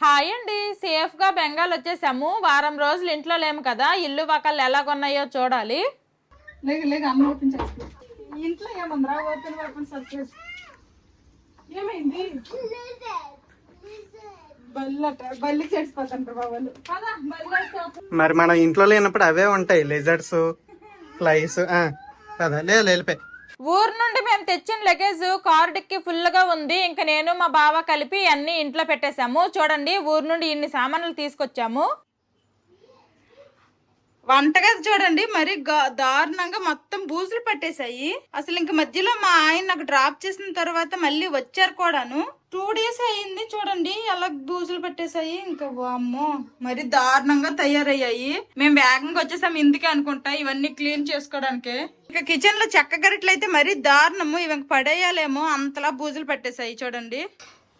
Hi అండి. సేఫ్గా బెంగాల్ వచ్చేసాము. వారం రోజులు ఇంట్లో లేము కదా, ఇల్లు వాకళ్ళు ఎలాగున్నాయో చూడాలి. లేక లేక అమ్మ ఓపెన్ చేసుకో. ఇంట్లో ఏమందిరా ఓపెన్ సర్ప్రైజ్ ఏమైంది? బల్లి చేసిపోతాంటారు బాబాలు. మరి మనం ఇంట్లో లేనప్పుడు అవే ఉంటాయి, లెజర్డ్స్, ఫ్లైస్ కదా. లేలిపోయి ఊరు నుండి మేము తెచ్చిన లగేజ్ కార్ డిక్కి ఫుల్గా ఉంది. ఇంక నేను మా బావ కలిపి అన్ని ఇంట్లో పెట్టేశాము. చూడండి, ఊరు నుండి ఇన్ని సామాన్లు తీసుకొచ్చాము. వంటగది చూడండి, మరి దారుణంగా మొత్తం బూజులు పట్టేశాయి. అసలు ఇంక మధ్యలో మా ఆయన నాకు డ్రాప్ చేసిన తర్వాత మళ్ళీ వచ్చారు కూడాను. 2 days అయింది. చూడండి ఎలా బూజులు పట్టేశాయి. ఇంకా అమ్మో మరి దారుణంగా తయారయ్యాయి. మేము వేగంగా వచ్చేసాం ఇందుకే అనుకుంటా, ఇవన్నీ క్లీన్ చేసుకోవడానికి. ఇక కిచెన్ లో చెక్క గరిటలు అయితే మరీ దారుణము, ఇవి పడేయాలేమో అంతలా బూజులు పట్టేశాయి. చూడండి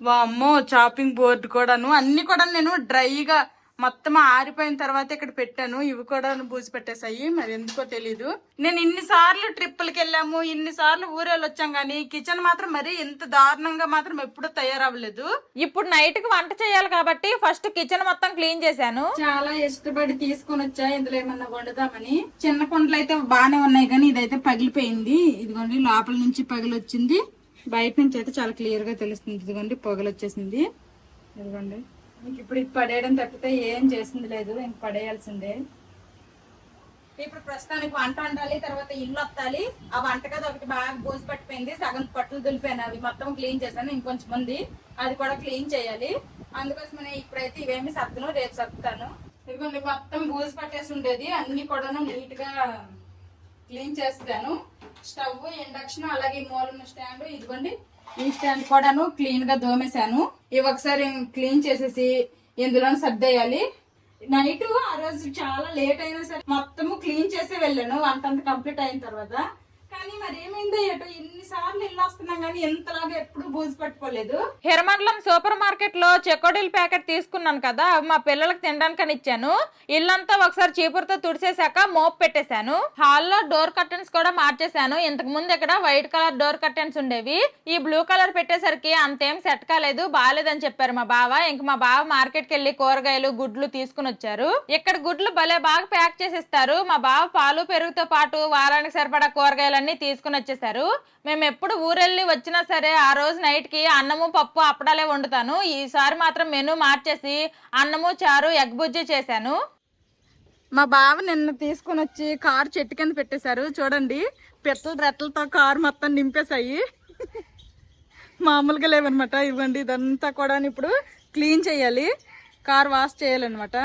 వామ్మో, చాపింగ్ బోర్డు కూడాను అన్ని కూడా నేను డ్రైగా మొత్తం ఆరిపోయిన తర్వాత ఇక్కడ పెట్టాను. ఇవి కూడా బూజు పెట్టేశాయి, మరి ఎందుకో తెలీదు. నేను ఇన్నిసార్లు ట్రిప్పులకి వెళ్ళాము, ఇన్నిసార్లు ఊరేళ్ళు వచ్చాం, కానీ కిచెన్ మాత్రం మరి ఇంత దారుణంగా మాత్రం ఎప్పుడూ తయారవ్వలేదు. ఇప్పుడు నైట్ కి వంట చేయాలి కాబట్టి ఫస్ట్ కిచెన్ మొత్తం క్లీన్ చేశాను. చాలా ఇష్టపడి తీసుకొని వచ్చా ఇందులో ఏమన్నా వండుదామని. చిన్న కుండలు అయితే బాగానే ఉన్నాయి, కానీ ఇదైతే పగిలిపోయింది. ఇదిగోండి లోపల నుంచి పగిలి వచ్చింది, బయట నుంచి అయితే చాలా క్లియర్ గా తెలుస్తుంది. ఇదిగోండి పొగలు వచ్చేసింది. ఇదిగోండి ఇప్పుడు ఇది పడేయడం తప్పితే ఏం చేసింది లేదు, ఇంక పడేయాల్సిందే. ఇప్పుడు ప్రస్తుతానికి వంట వండాలి, తర్వాత ఇల్లు వత్తాలి. ఆ వంటగది ఒకటి బాగా బూజు పట్టిపోయింది, సగం పట్టులు దులిపాను, అవి మొత్తం క్లీన్ చేశాను. ఇంకొంచెం ఉంది, అది కూడా క్లీన్ చేయాలి. అందుకోసమనే ఇప్పుడైతే ఇవేమి సర్దును, రేపు సర్దుతాను. ఇదిగోండి మొత్తం బూజు పట్టేసి ఉండేది, అన్ని కూడా నీట్ గా క్లీన్ చేస్తాను. స్టవ్, ఇండక్షన్, అలాగే మూలన్న స్టాండ్, ఇదిగోండి ఈ స్టాండ్ కూడాను క్లీన్ గా దోమేశాను. ఇవి ఒకసారి క్లీన్ చేసేసి ఇందులో సర్దేయాలి. నైట్ ఆ రోజు చాలా లేట్ అయినా సరే మొత్తము క్లీన్ చేసి వెళ్ళాను వంటంతా కంప్లీట్ అయిన తర్వాత. కానీ మరి ఏమైందో ఏటో ఇన్నిసార్లు ఇల్లు వస్తున్నాం కానీ ఎంతలాగా ఎప్పుడు బూజు పట్టుకోలేదు. హిరమండలం సూపర్ మార్కెట్ లో చెకోడీల ప్యాకెట్ తీసుకున్నాను కదా, అవి మా పిల్లలకు తినడానికి ఇచ్చాను. ఇల్లంతా ఒకసారి చీపురుతో తుడిసేసాక మోప్ పెట్టేశాను. హాల్లో డోర్ కర్టెన్స్ కూడా మార్చేశాను. ఇంతకు ముందు ఇక్కడ వైట్ కలర్ డోర్ కర్టెన్స్ ఉండేవి, ఈ బ్లూ కలర్ పెట్టేసరికి అంతేం సెట్ కాలేదు, బాగాలేదని చెప్పారు మా బావ. ఇంక మా బావ మార్కెట్ కి వెళ్లి కూరగాయలు, గుడ్లు తీసుకుని వచ్చారు. ఇక్కడ గుడ్లు భలే బాగా ప్యాక్ చేసిస్తారు. మా బావ పాలు, పెరుగుతో పాటు వారానికి సరిపడా కూరగాయలు తీసుకుని వచ్చేసారు. మేము ఎప్పుడు ఊరెళ్ళి వచ్చినా సరే ఆ రోజు నైట్ కి అన్నము, పప్పు, అప్పడాలే వండుతాను. ఈసారి మాత్రం మెనూ మార్చేసి అన్నము, చారు, ఎగ్ బుజ్జి చేశాను. మా బావ నిన్న తీసుకుని వచ్చి కారు చెట్టు కింద పెట్టేశారు. చూడండి పిట్టల రెట్టలతో కారు మొత్తం నింపేశాయి, మామూలుగా లేవన్నమాట. ఇవ్వండి ఇదంతా కూడా ఇప్పుడు క్లీన్ చేయాలి, కార్ వాష్ చేయాలన్నమాట.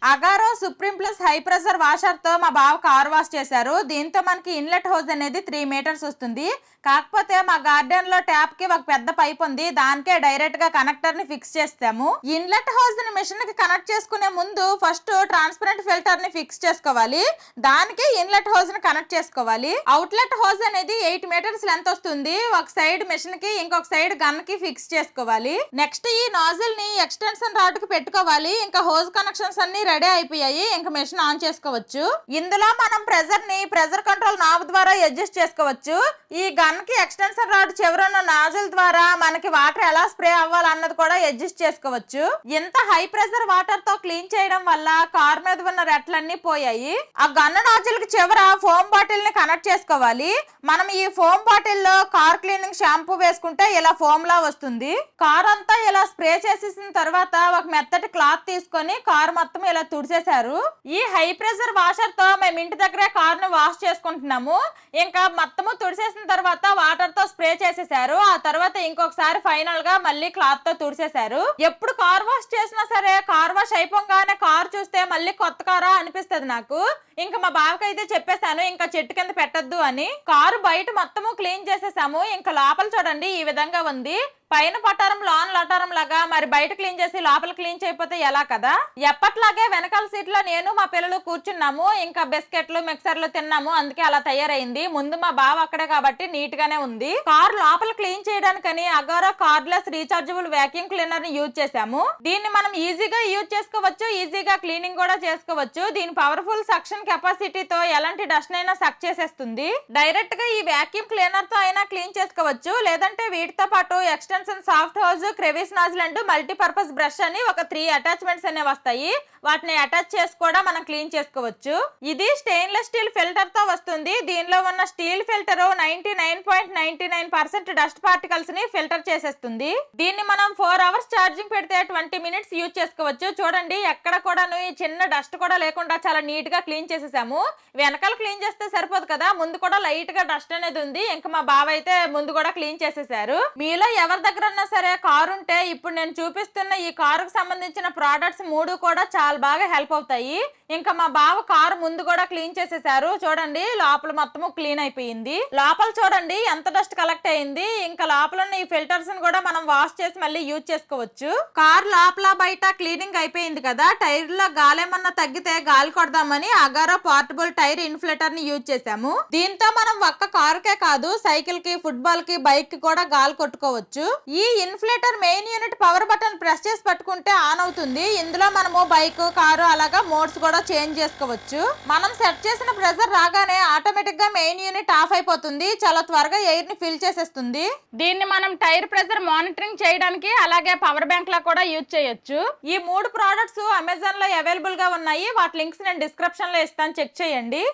Agaro supreme plus high pressure washer తో మా బావ కార్ వాష్ చేశారు. దీంతో మనకి ఇన్లెట్ హోజ్ అనేది 3 meters వస్తుంది. కాకపోతే మా గార్డెన్ లో ట్యాప్ కి ఒక పెద్ద పైప్ ఉంది, దానికే డైరెక్ట్ గా కనెక్టర్ ని ఫిక్స్ చేస్తాము. ఇన్లెట్ హోజ్ ని మిషన్ కి కనెక్ట్ చేసుకునే ముందు ఫస్ట్ ట్రాన్స్పరెంట్ ఫిల్టర్ ని ఫిక్స్ చేసుకోవాలి, దానికి ఇన్లెట్ హోజ్ ని కనెక్ట్ చేసుకోవాలి. అవుట్లెట్ హోజ్ అనేది 8 meters లెంత్ వస్తుంది. ఒక సైడ్ మిషన్ కి, ఇంకొక సైడ్ గన్ కి ఫిక్స్ చేసుకోవాలి. నెక్స్ట్ ఈ నాజిల్ ని ఎక్స్టెన్షన్ రాడ్ కి పెట్టుకోవాలి. ఇంకా హోజ్ కనెక్షన్స్ అన్ని రెడీ అయిపోయాయి, ఇంకా మెషిన్ ఆన్ చేసుకోవచ్చు. ఇందులో మనం ప్రెజర్ కంట్రోల్ నాబ్ ద్వారా అడ్జస్ట్ చేసుకోవచ్చు. ఈ గన్ కి ఎక్స్టెన్షన్ రాడ్ చివరన నాజిల్ ద్వారా మనకి వాటర్ ఎలా స్ప్రే అవ్వాలన్నది కూడా అడ్జస్ట్ చేసుకోవచ్చు. ఇంత హై ప్రెషర్ వాటర్ తో క్లీన్ చేయడం వల్ల కార్ మీద ఉన్న రెట్లన్నీ పోయాయి. ఆ గన్ నాజిల్ కి చివర ఫోమ్ బాటిల్ ని కనెక్ట్ చేసుకోవాలి. మనం ఈ ఫోమ్ బాటిల్ లో కార్ క్లీనింగ్ షాంపూ వేసుకుంటే ఇలా ఫోమ్ లా వస్తుంది. కార్ అంతా ఇలా స్ప్రే చేసేసిన తర్వాత ఒక మెత్తటి క్లాత్ తీసుకొని కార్ మొత్తం ఇలా తుడిచేశారు. ఈ హై ప్రెషర్ వాషర్ తో మేము ఇంటి దగ్గరే కార్ ను వాష్ చేసుకుంటున్నాము. ఇంకా మొత్తము తుడిచేసిన తర్వాత వాటర్ తో స్ప్రే చేసేసారు. ఆ తర్వాత ఇంకొకసారి ఫైనల్ గా మళ్ళీ క్లాత్ తో తుడిచేశారు. ఎప్పుడు కార్ వాష్ చేసినా సరే కార్ వాష్ అయిపోగానే కార్ చూస్తే మళ్ళీ కొత్త కారా అనిపిస్తుంది నాకు. ఇంకా మా బావకైతే చెప్పేశాను ఇంకా చెట్టు కింద పెట్టద్దు అని. కారు బయట మొత్తము క్లీన్ చేసేసాము. ఇంకా లోపల చూడండి ఈ విధంగా ఉంది. పైన పటారం లోన్ లటారం లాగా, మరి బయట క్లీన్ చేసి లోపల క్లీన్ చేయకపోతే ఎలా కదా. ఎప్పట్లాగే వెనకాల సీట్ లో నేను మా పిల్లలు కూర్చున్నాము. ఇంకా బిస్కెట్లు, మిక్సర్లు తిన్నాము, అందుకే అలా తయారైంది. ముందు మా బావ అక్కడే కాబట్టి నీట్ గానే ఉంది. కార్ లోపల క్లీన్ చేయడానికని Agaro cordless rechargeable vacuum cleaner ని యూజ్ చేసాము. దీన్ని మనం ఈజీగా యూజ్ చేసుకోవచ్చు, ఈజీగా క్లీనింగ్ కూడా చేసుకోవచ్చు. దీని పవర్ఫుల్ సక్షన్ కెపాసిటీతో ఎలాంటి డస్ట్ అయినా సక్ చేసేస్తుంది. డైరెక్ట్ గా ఈ వ్యాక్యూమ్ క్లీనర్ తో అయినా క్లీన్ చేసుకోవచ్చు, లేదంటే వీటితో పాటు extension extension soft hose, crevice nozzle and multipurpose brush అని ఒక 3 అటాచ్మెంట్స్ అనేవి వస్తాయి. వాటిని అటాచ్ చేసి కూడా మనం క్లీన్ చేసుకోవచ్చు. ఇది స్టెయిన్లెస్ స్టీల్ ఫిల్టర్ తో వస్తుంది. దీనిలో ఉన్న స్టీల్ ఫిల్టర్ 99.99% డస్ట్ పార్టికల్స్ ని ఫిల్టర్ చేసేస్తుంది. దీన్ని మనం 4 అవర్స్ ఛార్జింగ్ పెడితే 20 మినిట్స్ యూజ్ చేసుకోవచ్చు. చూడండి, ఎక్కడ కూడా ఈ చిన్న డస్ట్ కూడా లేకుండా చాలా నీట్ గా క్లీన్ చేసేసాము. వెనకాల క్లీన్ చేస్తే సరిపోదు కదా, ముందు కూడా లైట్ గా డస్ట్ అనేది ఉంది. ఇంకా మా బావ అయితే ముందు కూడా క్లీన్ చేసేసారు. మీలో ఎవరి దగ్గర ఉన్నా సరే కారు ఉంటే ఇప్పుడు నేను చూపిస్తున్న ఈ కారుకు సంబంధించిన ప్రోడక్ట్స్ 3 కూడా చాలా బాగా హెల్ప్ అవుతాయి. ఇంకా మా బావ కారు ముందు కూడా క్లీన్ చేసేసారు. చూడండి, లోపల మొత్తము క్లీన్ అయిపోయింది. లోపల చూడండి ఎంత డస్ట్ కలెక్ట్ అయింది. ఇంకా లోపల ఉన్న ఈ ఫిల్టర్స్ కూడా మనం వాష్ చేసి మళ్ళీ యూజ్ చేసుకోవచ్చు. కార్ లోపల బయట క్లీనింగ్ అయిపోయింది కదా, టైర్ లో గాలేమన్నా తగ్గితే గాలి కొడదామని అగారో పోర్టబుల్ టైర్ ఇన్ఫ్లేటర్ ని యూజ్ చేసాము. దీంతో మనం ఒక్క కారుకే కాదు, సైకిల్ కి, ఫుట్బాల్ కి, బైక్ కి కూడా గాలి కొట్టుకోవచ్చు. ఈ inflator main unit power button press చేసి పట్టుకుంటే ఆన్ అవుతుంది. ఇందులో మనము బైక్, కారు అలాగా మోడ్స్ కూడా చేంజ్ చేసుకోవచ్చు. మనం సెట్ చేసిన ప్రెజర్ రాగానే ఆటోమేటిక్ గా మెయిన్ యూనిట్ ఆఫ్ అయిపోతుంది. చాలా త్వరగా ఎయిర్ ని ఫిల్ చేసేస్తుంది. దీన్ని మనం టైర్ ప్రెజర్ మానిటరింగ్ చేయడానికి అలాగే పవర్ బ్యాంక్ లా కూడా యూజ్ చేయొచ్చు. ఈ 3 ప్రోడక్ట్స్ అమెజాన్ లో అవైలబుల్ గా ఉన్నాయి. వాటి లింక్స్ నేను డిస్క్రిప్షన్ లో ఇస్తాను, చెక్ చేయండి.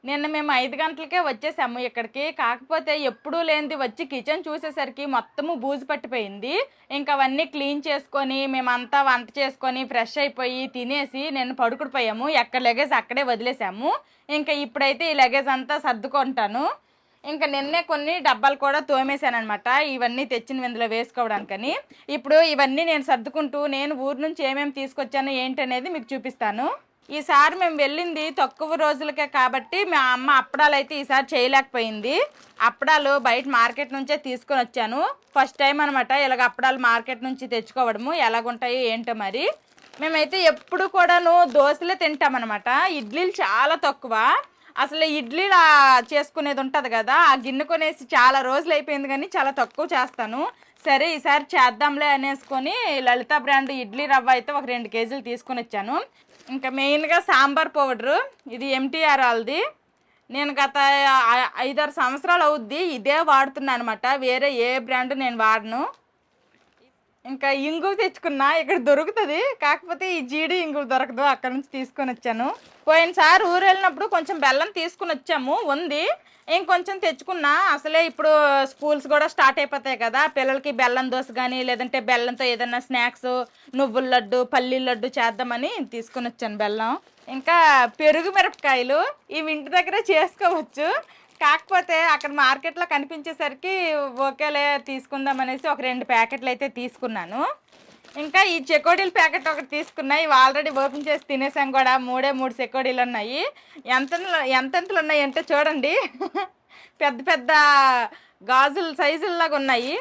నిన్న మేము 5 గంటలకే వచ్చేసాము ఇక్కడికి. కాకపోతే ఎప్పుడూ లేనిది వచ్చి కిచెన్ చూసేసరికి మొత్తము బూజు పట్టిపోయింది. ఇంకా అవన్నీ క్లీన్ చేసుకొని మేమంతా వంట చేసుకొని ఫ్రెష్ అయిపోయి తినేసి నేను పడుకుడిపోయాము. ఎక్కడ లగేజ్ అక్కడే వదిలేసాము. ఇంకా ఇప్పుడైతే ఈ లగేజ్ అంతా సర్దుకుంటాను. ఇంకా నిన్నే కొన్ని డబ్బాలు కూడా తోమేశాను అనమాట, ఇవన్నీ తెచ్చిన ఇందులో వేసుకోవడానికని. ఇప్పుడు ఇవన్నీ నేను సర్దుకుంటూ నేను ఊరు నుంచి ఏమేమి తీసుకొచ్చాను ఏంటనేది మీకు చూపిస్తాను. ఈసారి మేము వెళ్ళింది తక్కువ రోజులకే కాబట్టి మా అమ్మ అప్పడాలు అయితే ఈసారి చేయలేకపోయింది. అప్పడాలు బయట మార్కెట్ నుంచే తీసుకొని వచ్చాను. ఫస్ట్ టైం అనమాట ఇలాగ అప్పడాలు మార్కెట్ నుంచి తెచ్చుకోవడము. ఎలాగుంటాయో ఏంటో మరి. మేమైతే ఎప్పుడు కూడాను దోశలే తింటామన్నమాట. ఇడ్లీలు చాలా తక్కువ. అసలు ఇడ్లీలు చేసుకునేది ఉంటుంది కదా, ఆ గిన్నె కొనేసి చాలా రోజులు అయిపోయింది కానీ చాలా తక్కువ చేస్తాను. సరే ఈసారి చేద్దాంలే అనేసుకొని లలిత బ్రాండ్ ఇడ్లీ రవ్వ అయితే ఒక 2 కేజీలు తీసుకొని వచ్చాను. ఇంకా మెయిన్గా సాంబార్ పౌడరు, ఇది ఎంటీఆర్ వాళ్ళది. నేను గత 5-6 సంవత్సరాలు అవుద్ది ఇదే వాడుతున్నాను అనమాట. వేరే ఏ బ్రాండ్ నేను వాడను. ఇంకా ఇంగువ తెచ్చుకున్నా, ఇక్కడ దొరుకుతుంది. కాకపోతే ఈ జీడి ఇంగువ దొరకదు, అక్కడ నుంచి తీసుకొని వచ్చాను. పోయినసారి ఊరు వెళ్ళినప్పుడు కొంచెం బెల్లం తీసుకుని వచ్చాము, ఉంది. ఇంకొంచెం తెచ్చుకున్నా. అసలే ఇప్పుడు స్కూల్స్ కూడా స్టార్ట్ అయిపోతాయి కదా, పిల్లలకి బెల్లం దోశ కానీ లేదంటే బెల్లంతో ఏదైనా స్నాక్స్, నువ్వుల లడ్డు, పల్లీల లడ్డు చేద్దామని తీసుకుని వచ్చాను బెల్లం. ఇంకా పెరుగు మిరపకాయలు ఇవి ఇంటి దగ్గరే చేసుకోవచ్చు. కాకపోతే అక్కడ మార్కెట్లో కనిపించేసరికి ఓకేలే తీసుకుందాం అనేసి ఒక 2 ప్యాకెట్లు అయితే తీసుకున్నాను. ఇంకా ఈ చెకోడీల ప్యాకెట్ ఒకటి తీసుకున్నా. ఇవి ఆల్రెడీ ఓపెన్ చేసి తినేసాం కూడా. 3 చెకోడీలు ఉన్నాయి. ఎంతెంతలు ఉన్నాయి అంటే చూడండి, పెద్ద పెద్ద గాజుల సైజుల్లాగా ఉన్నాయి.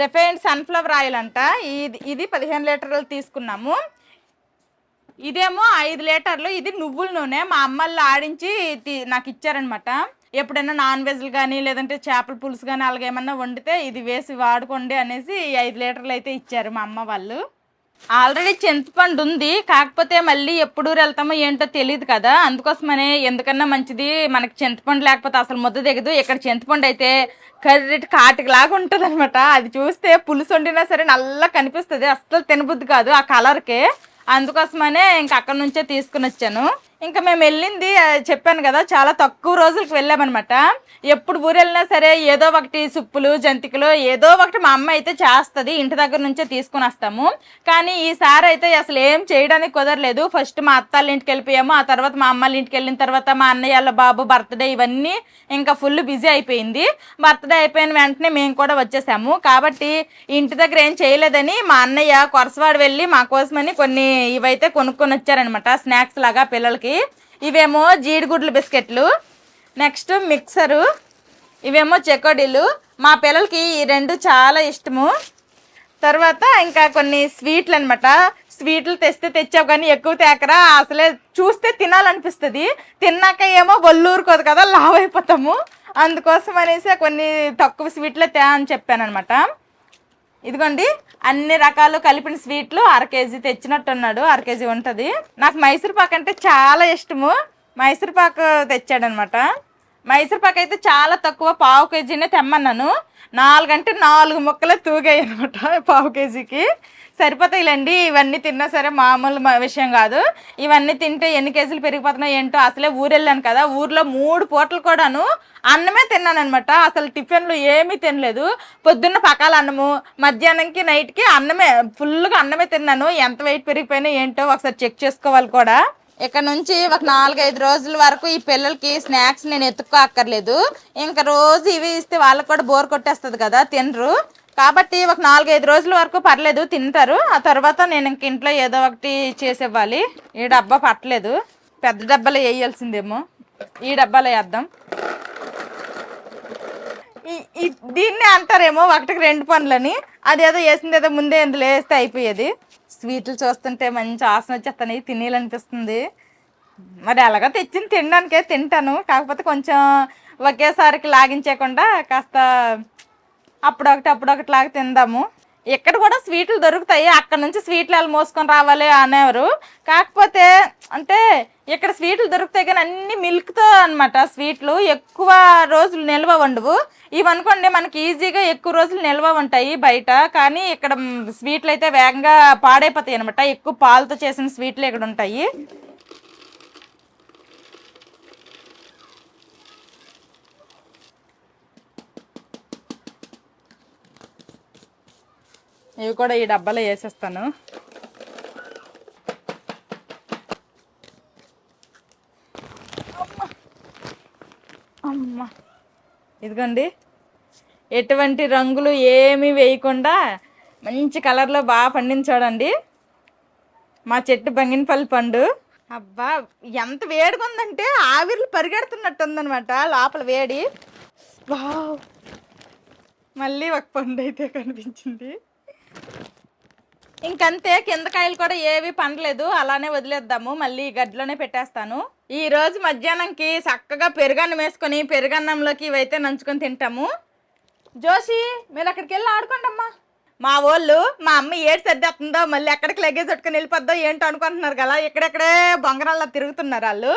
రిఫైన్డ్ సన్ఫ్లవర్ ఆయిల్ అంట. ఇది 15 లీటర్లు తీసుకున్నాము. ఇదేమో 5 లీటర్లు. ఇది నువ్వుల నూనె మా అమ్మల్లో ఆడించి నాకు ఇచ్చారనమాట. ఎప్పుడైనా నాన్ వెజ్లు కానీ లేదంటే చేపల పులుసు కానీ అలాగేమన్నా వండితే ఇది వేసి వాడుకోండి అనేసి 5 లీటర్లు అయితే ఇచ్చారు మా అమ్మ వాళ్ళు. ఆల్రెడీ చింతపండు ఉంది, కాకపోతే మళ్ళీ ఎప్పుడు వెళ్తామో ఏంటో తెలియదు కదా, అందుకోసమనే ఎందుకన్నా మంచిది మనకి చింతపండు లేకపోతే అసలు ముద్ద దిగదు. ఇక్కడ చింతపండు అయితే కర్రెట్ కాటికిలాగా ఉంటుంది అనమాట. అది చూస్తే పులుసు వండినా సరే నల్ల కనిపిస్తుంది, అస్సలు తినబుద్ధి కాదు ఆ కలర్కే. అందుకోసమనే ఇంక అక్కడ నుంచే తీసుకుని వచ్చాను. ఇంకా మేము వెళ్ళింది చెప్పాను కదా, చాలా తక్కువ రోజులకు వెళ్ళామన్నమాట. ఎప్పుడు ఊరు వెళ్ళినా సరే ఏదో ఒకటి సుప్పులు, జంతికలు ఏదో ఒకటి మా అమ్మ అయితే చేస్తుంది. ఇంటి దగ్గర నుంచే తీసుకుని వస్తాము. కానీ ఈసారి అయితే అసలు ఏం చేయడానికి కుదరలేదు. ఫస్ట్ మా అత్తాళ్ళ ఇంటికి వెళ్ళిపోయాము, ఆ తర్వాత మా అమ్మాళ్ళ ఇంటికి వెళ్ళిన తర్వాత మా అన్నయ్య వాళ్ళ బాబు బర్త్డే, ఇవన్నీ ఇంకా ఫుల్ బిజీ అయిపోయింది. బర్త్డే అయిపోయిన వెంటనే మేము కూడా వచ్చేసాము. కాబట్టి ఇంటి దగ్గర ఏం చేయలేదని మా అన్నయ్య కొరసవాడ వెళ్ళి మా కోసమని కొన్ని ఇవైతే కొనుక్కొని వచ్చారనమాట, స్నాక్స్ లాగా పిల్లలకి. ఇవేమో జీడిగుడ్లు బిస్కెట్లు, నెక్స్ట్ మిక్సరు, ఇవేమో చెకోడీలు. మా పిల్లలకి ఈ 2 చాలా ఇష్టము. తర్వాత ఇంకా కొన్ని స్వీట్లు అనమాట. స్వీట్లు తెచ్చావు కానీ ఎక్కువ తేకరా, అసలే చూస్తే తినాలనిపిస్తుంది. తిన్నాక ఏమో ఒళ్ళూరుకోదు కదా, లావ్ అయిపోతాము. అందుకోసం అనేసి కొన్ని తక్కువ స్వీట్లే అని చెప్పాను అనమాట. ఇదిగోండి అన్ని రకాలు కలిపిన స్వీట్లు 1/2 కేజీ తెచ్చినట్టున్నాడు. 1/2 కేజీ ఉంటుంది. నాకు మైసూర్ పాక్ అంటే చాలా ఇష్టము. మైసూర్ పాక్ తెచ్చాడనమాట. మైసూర్ పాక్ అయితే చాలా తక్కువ, పావు కేజీనే తెమ్మన్నాను. 4 అంటే 4 ముక్కలే తూగాయి అనమాట పావు కేజీకి. సరిపోతాయిలేండి, ఇవన్నీ తిన్నా సరే మామూలు విషయం కాదు. ఇవన్నీ తింటే ఎన్ని కేజీలు పెరిగిపోతున్నాయి ఏంటో. అసలే ఊరు వెళ్ళాను కదా, ఊర్లో 3 పూటలు కూడాను అన్నమే తిన్నాను అనమాట. అసలు టిఫిన్లు ఏమీ తినలేదు. పొద్దున్న పకాల అన్నము, మధ్యాహ్నంకి నైట్కి అన్నమే, ఫుల్గా అన్నమే తిన్నాను. ఎంత వెయిట్ పెరిగిపోయినా ఏంటో ఒకసారి చెక్ చేసుకోవాలి కూడా. ఇక్కడ నుంచి ఒక 4-5 రోజుల వరకు ఈ పిల్లలకి స్నాక్స్ నేను ఎత్తుక్కో అక్కర్లేదు. ఇంకా రోజు ఇవి ఇస్తే వాళ్ళకి కూడా బోర్ కొట్టేస్తుంది కదా, తినరు. కాబట్టి ఒక 4-5 రోజుల వరకు పర్లేదు, తింటారు. ఆ తర్వాత నేను ఇంక ఇంట్లో ఏదో ఒకటి చేసేవ్వాలి. ఈ డబ్బా పట్టలేదు, పెద్ద డబ్బాలో వేయాల్సిందేమో. ఈ డబ్బాలో వేద్దాం. దీన్నే అంటారేమో 1కి 2 పనులని. అదేదో వేసింది ఏదో ముందే ఎందులో వేస్తే అయిపోయేది. స్వీట్లు చూస్తుంటే మంచి ఆసన వచ్చేస్తాను, తినేయాలనిపిస్తుంది. మరి అలాగా తెచ్చింది తినడానికే తింటాను. కాకపోతే కొంచెం ఒకేసారికి లాగించకుండా కాస్త అప్పుడొకటి లాగా తిందాము. ఇక్కడ కూడా స్వీట్లు దొరుకుతాయి, అక్కడ నుంచి స్వీట్లు వాళ్ళు మోసుకొని రావాలి అనేవారు. కాకపోతే అంటే ఇక్కడ స్వీట్లు దొరుకుతాయి కానీ అన్ని మిల్క్తో అనమాట. స్వీట్లు ఎక్కువ రోజులు నిల్వ ఉండవు. ఇవనుకోండి మనకి ఈజీగా ఎక్కువ రోజులు నిల్వ ఉంటాయి బయట. కానీ ఇక్కడ స్వీట్లు అయితే వేగంగా పాడైపోతాయి అనమాట. ఎక్కువ పాలతో చేసిన స్వీట్లు ఇక్కడ ఉంటాయి. ఇవి కూడా ఈ డబ్బాలో వేసేస్తాను. అమ్మ ఇదిగోండి, ఎటువంటి రంగులు ఏమీ వేయకుండా మంచి కలర్లో బాగా పండింది చూడండి మా చెట్టు బంగినపల్లి పండు. అబ్బా ఎంత వేడిగా ఉందంటే ఆవిర్లు పరిగెడుతున్నట్టు ఉందనమాట లోపల వేడి. వావ్, మళ్ళీ ఒక పండు అయితే కనిపించింది. ఇంకంతే, కింద కాయలు కూడా ఏవి పండలేదు, అలానే వదిలేద్దాము. మళ్ళీ గడ్డిలోనే పెట్టేస్తాను. ఈ రోజు మధ్యాహ్నంకి చక్కగా పెరుగన్నం వేసుకొని పెరుగన్నంలోకి ఇవైతే నంచుకొని తింటాము. జోషి మీరు అక్కడికి వెళ్ళి ఆడుకోండి అమ్మా. మా వాళ్ళు మా అమ్మ ఏడు సర్దేస్తుందో మళ్ళీ ఎక్కడికి లగేజ్ పట్టుకొని వెళ్ళిపోద్దో ఏంటో అనుకుంటున్నారు కదా. ఇక్కడెక్కడే బొంగరాల్లో తిరుగుతున్నారు వాళ్ళు.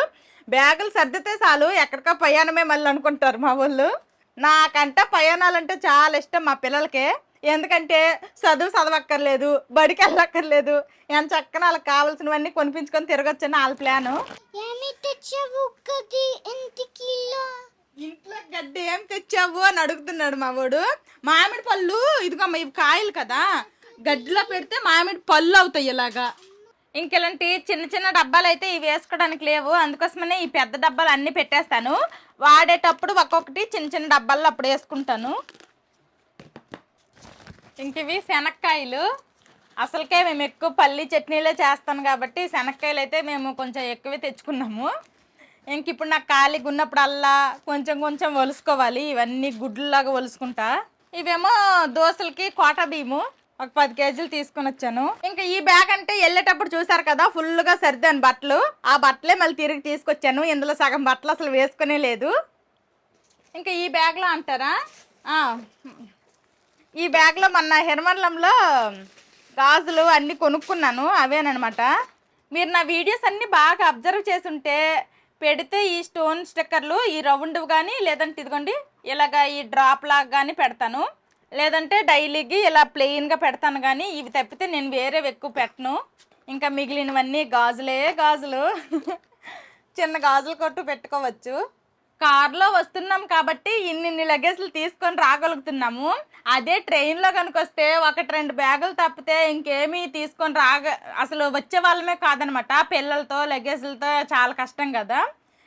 బ్యాగులు సర్దితే చాలు ఎక్కడికో ప్రయాణమే మళ్ళీ అనుకుంటారు మా వాళ్ళు. నాకంటే ప్రయాణాలంటే చాలా ఇష్టం మా పిల్లలకే. ఎందుకంటే చదవక్కర్లేదు, బడికి వెళ్ళక్కర్లేదు, ఎంత చక్కన వాళ్ళకి కావాల్సినవన్నీ కొనిపించుకొని తిరగొచ్చని వాళ్ళ ప్లాను. ఇంట్లో గడ్డి ఏం తెచ్చావు అని అడుగుతున్నాడు మా వాడు. మామిడి పళ్ళు ఇదిగోమ్మ, ఇవి కాయలు కదా, గడ్డిలో పెడితే మామిడి పళ్ళు అవుతాయి ఇలాగా. ఇంకెలాంటి చిన్న చిన్న డబ్బాలు అయితే ఇవి వేసుకోవడానికి లేవు, అందుకోసమనే ఈ పెద్ద డబ్బాలు అన్నీ పెట్టేస్తాను. వాడేటప్పుడు ఒక్కొక్కటి చిన్న చిన్న డబ్బాల్లో అప్పుడు వేసుకుంటాను. ఇంక ఇవి శనక్కాయలు. అసలుకే మేము ఎక్కువ పల్లి చట్నీలే చేస్తాను కాబట్టి శనక్కాయలు అయితే మేము కొంచెం ఎక్కువే తెచ్చుకున్నాము. ఇంక ఇప్పుడు నాకు ఖాళీగా ఉన్నప్పుడల్లా కొంచెం కొంచెం ఒలుసుకోవాలి. ఇవన్నీ గుడ్లలాగా ఒలుసుకుంటా. ఇవేమో దోశలకి కోట బియ్యము ఒక 10 కేజీలు తీసుకొని వచ్చాను. ఇంకా ఈ బ్యాగ్ అంటే వెళ్ళేటప్పుడు చూసారు కదా ఫుల్గా సర్దాను బట్టలు. ఆ బట్టలే మళ్ళీ తిరిగి తీసుకొచ్చాను. ఇందులో సగం బట్టలు అసలు వేసుకునే లేదు. ఇంకా ఈ బ్యాగ్లో అంటారా, ఈ బ్యాగ్లో మొన్న హెర్మన్లంలో గాజులు అన్నీ కొనుక్కున్నాను, అవేనమాట. మీరు నా వీడియోస్ అన్నీ బాగా అబ్జర్వ్ చేసుంటే పెడితే ఈ స్టోన్ స్టిక్కర్లు ఈ రౌండ్ కానీ లేదంటే ఇదిగోండి ఇలాగ ఈ డ్రాప్ లాగా కానీ పెడతాను, లేదంటే డైలీకి ఇలా ప్లెయిన్గా పెడతాను. కానీ ఇవి తప్పితే నేను వేరేవి ఎక్కువ పెట్టను. ఇంకా మిగిలినవన్నీ గాజులు చిన్న గాజులు కొట్టు పెట్టుకోవచ్చు. కార్లో వస్తున్నాం కాబట్టి ఇన్ని లగేజ్లు తీసుకొని రాగలుగుతున్నాము. అదే ట్రైన్లో కనుక వస్తే 1-2 బ్యాగులు తప్పితే ఇంకేమీ తీసుకొని అసలు వచ్చే వాళ్ళమే కాదనమాట. పిల్లలతో లగేజ్లతో చాలా కష్టం కదా.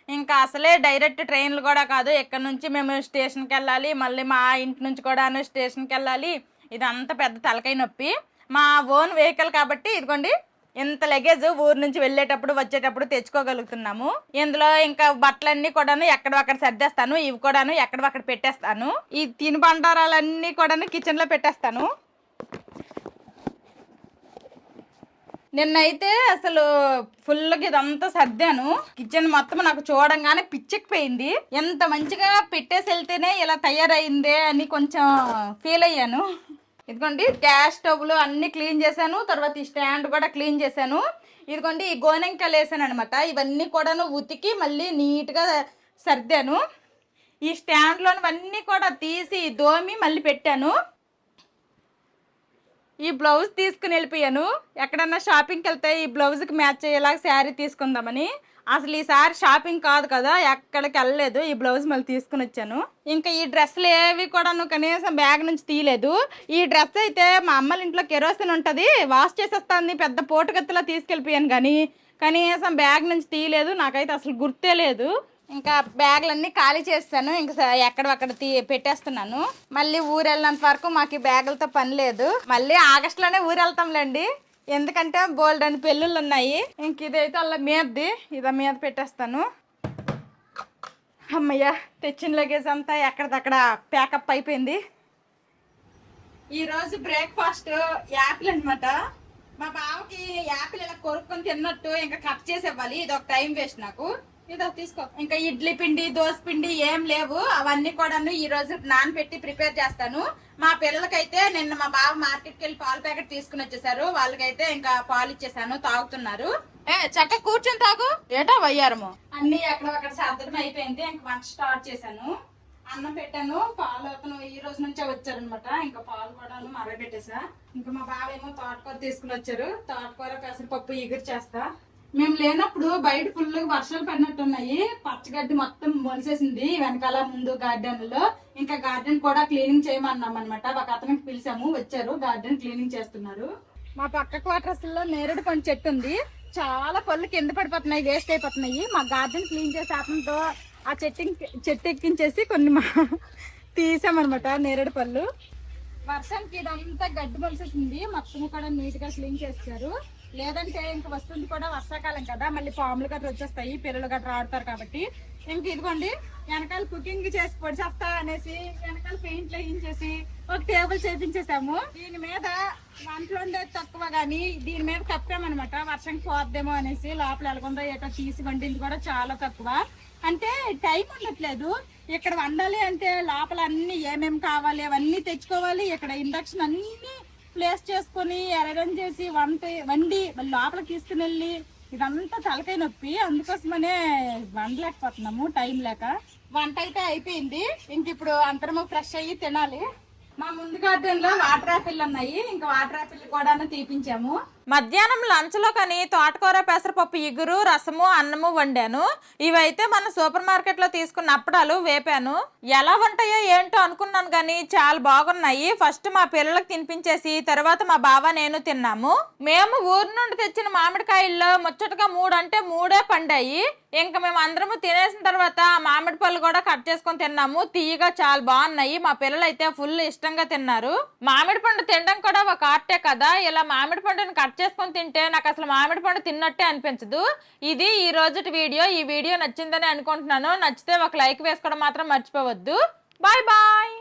ఇంకా అసలే డైరెక్ట్ ట్రైన్లు కూడా కాదు, ఇక్కడ నుంచి మేము స్టేషన్కి వెళ్ళాలి, మళ్ళీ మా ఇంటి నుంచి కూడా స్టేషన్కి వెళ్ళాలి. ఇదంతా పెద్ద తలకాయ నొప్పి. మా ఓన్ వెహికల్ కాబట్టి ఇదిగోండి ఇంత లగేజ్ ఊరు నుంచి వెళ్ళేటప్పుడు వచ్చేటప్పుడు తెచ్చుకోగలుగుతున్నాము. ఇందులో ఇంకా బట్టలన్నీ కూడాను ఎక్కడొక్కడ సర్దేస్తాను, ఇవి కూడాను ఎక్కడొక్కడ పెట్టేస్తాను. ఈ తినుబండారాలన్నీ కూడాను కిచెన్లో పెట్టేస్తాను. నిన్నైతే అసలు ఫుల్గా ఇదంతా సర్దాను. కిచెన్ మొత్తం నాకు చూడంగానే పిచ్చెక్కిపోయింది. ఎంత మంచిగా పెట్టేసి వెళ్తేనే ఇలా తయారైందే అని కొంచెం ఫీల్ అయ్యాను. ఇదిగోండి గ్యాస్ స్టవ్లు అన్నీ క్లీన్ చేశాను, తర్వాత ఈ స్టాండ్ కూడా క్లీన్ చేశాను. ఇదిగోండి ఈ గోనెంకాయలు వేసాను అనమాట. ఇవన్నీ కూడాను ఉతికి మళ్ళీ నీట్గా సర్దాను. ఈ స్టాండ్లోనివన్నీ కూడా తీసి దోమి మళ్ళీ పెట్టాను. ఈ బ్లౌజ్ తీసుకుని వెళ్ళిపోయాను. ఎక్కడన్నా షాపింగ్కి వెళ్తే ఈ బ్లౌజ్కి మ్యాచ్ అయ్యేలాగా శారీ తీసుకుందామని. అసలు ఈసారి షాపింగ్ కాదు కదా, ఎక్కడికి వెళ్ళలేదు. ఈ బ్లౌజ్ మళ్ళీ తీసుకుని వచ్చాను. ఇంకా ఈ డ్రెస్సులు ఏవి కూడాను కనీసం బ్యాగ్ నుంచి తీయలేదు. ఈ డ్రెస్ అయితే మా అమ్మల ఇంట్లో కెరోసిన్ ఉంటుంది, వాష్ చేసేస్తాను పెద్ద పోటుగత్తులా తీసుకెళ్ళిపోయాను, కానీ కనీసం బ్యాగ్ నుంచి తీయలేదు. నాకైతే అసలు గుర్తే లేదు. ఇంకా బ్యాగులన్నీ ఖాళీ చేస్తాను, ఇంకా ఎక్కడక్కడ పెట్టేస్తున్నాను. మళ్ళీ ఊరు వెళ్ళినంత వరకు మాకు ఈ బ్యాగులతో పని లేదు. మళ్ళీ ఆగస్టులోనే ఊరు వెళ్తాంలేండి, ఎందుకంటే బోల్డ్ అని పెళ్ళిళ్ళు ఉన్నాయి. ఇంక ఇదైతే అలా మీదది, ఇదా మీద పెట్టేస్తాను. అమ్మయ్య, తెచ్చిన లగేజ్ అంతా ఎక్కడిదక్కడ ప్యాకప్ అయిపోయింది. ఈరోజు బ్రేక్ఫాస్ట్ యాపిల్ అనమాట. మా బావకి యాపిల్ ఇలా కొరుక్కొని తిన్నట్టు ఇంకా కట్ చేసి ఇవ్వాలి. ఇది ఒక టైం వేస్ట్ నాకు. ఇదో తీసుకో. ఇంకా ఇడ్లీ పిండి, దోశ పిండి ఏం లేవు, అవన్నీ కూడా ఈ రోజు నానబెట్టి ప్రిపేర్ చేస్తాను. మా పిల్లలకైతే నిన్న మా బావ మార్కెట్కి వెళ్ళి పాల ప్యాకెట్ తీసుకుని వచ్చేసారు. వాళ్ళకైతే ఇంకా పాలు ఇచ్చేసాను, తాగుతున్నారు. చక్కగా కూర్చొని తాగు. ఏటా వయ్యారము అన్ని ఎక్కడక్కడ సర్దడం అయిపోయింది. ఇంకా వంట స్టార్ట్ చేశాను. అన్నం పెట్టాను, పాలు అతను ఈ రోజు నుంచే వచ్చారనమాట. ఇంకా పాలు కూడా మరగబెట్టేసా. ఇంకా మా బావ ఏమో తోటకూర తీసుకుని వచ్చారు. తోటకూర పెసరపప్పు ఎగురు చేస్తా. మేము లేనప్పుడు బయట ఫుల్ వర్షాలు పడినట్టున్నాయి. పచ్చగడ్డి మొత్తం మొలిసేసింది వెనకాల ముందు గార్డెన్ లో. ఇంకా గార్డెన్ కూడా క్లీనింగ్ చేయమన్నాం అనమాట. ఒక అతనికి పిలిచాము, వచ్చారు, గార్డెన్ క్లీనింగ్ చేస్తున్నారు. మా పక్క క్వార్టర్స్ లో నేరేడు పండు చెట్టు ఉంది. చాలా పళ్ళు కింద పడిపోతున్నాయి, వేస్ట్ అయిపోతున్నాయి. మా గార్డెన్ క్లీన్ చేసే అతనితో ఆ చెట్టు ఎక్కించేసి కొన్ని తీసామన్నమాట నేరేడు పళ్ళు. వర్షానికి ఇదంతా గడ్డి మొలిసేసింది, మొత్తం కూడా నీట్ గా క్లీన్ చేస్తారు. లేదంటే ఇంక వస్తుంది కూడా వర్షాకాలం కదా, మళ్ళీ పాములు గట్రా వచ్చేస్తాయి, పిల్లలు గట్రా ఆడతారు కాబట్టి. ఇంక ఇదిగోండి, వెనకాల కుకింగ్ చేసి పొడిచేస్తా అనేసి వెనకాల పెయింట్ వేయించేసి ఒక టేబుల్ చేపించేసాము. దీని మీద వంటలు ఉండేది తక్కువ, కానీ దీని మీద కప్పామనమాట. వర్షం పోద్దేమో అనేసి. లోపల ఎలాగుందో ఏటో తీసి వండింది కూడా చాలా తక్కువ. అంటే టైం ఉండట్లేదు. ఇక్కడ వండాలి అంటే లోపల అన్ని ఏమేమి కావాలి అవన్నీ తెచ్చుకోవాలి. ఇక్కడ ఇండక్షన్ అన్ని ప్లేస్ చేసుకొని అరేంజ్ చేసి వండి మళ్ళీ లోపలికి తీసుకుని వెళ్ళి ఇదంతా తలకాయ నొప్పి. అందుకోసమనే వండలేకపోతున్నాము, టైం లేక. వంట అయితే అయిపోయింది. ఇంక ఇప్పుడు అందరము ఫ్రెష్ అయ్యి తినాలి. మా ముందు గార్డెన్ లో వాటర్ యాపిల్ ఉన్నాయి, ఇంకా వాటర్ యాపిల్ కూడా తీపించాము. మధ్యాహ్నం లంచ్ లో కానీ తోటకూర పెసరపప్పు ఇగురు, రసము, అన్నము వండాను. ఇవైతే మన సూపర్ మార్కెట్ లో తీసుకున్న అప్పడాలు వేపాను. ఎలా ఉంటాయో ఏంటో అనుకున్నాను, కానీ చాలా బాగున్నాయి. ఫస్ట్ మా పిల్లలకు తినిపించేసి తర్వాత మా బావ నేను తిన్నాము. మేము ఊరు నుండి తెచ్చిన మామిడికాయల్లో ముచ్చటగా 3 అంటే 3 పండాయి. ఇంకా మేము అందరము తినేసిన తర్వాత మామిడి పళ్ళు కూడా కట్ చేసుకొని తిన్నాము. తీయగా చాలా బాగున్నాయి. మా పిల్లలు అయితే ఫుల్ ఇష్టంగా తిన్నారు. మామిడి పండు తినడం కూడా ఒక ఆర్టే కదా. ఇలా మామిడి పండుని కట్ చేసుకొని తింటే నాకు అసలు మామిడి పండు తిన్నట్టే అనిపించదు. ఇది ఈ రోజుటి వీడియో. ఈ వీడియో నచ్చిందని అనుకుంటున్నాను. నచ్చితే ఒక లైక్ వేసుకోవడం మాత్రం మర్చిపోవద్దు. Bye bye.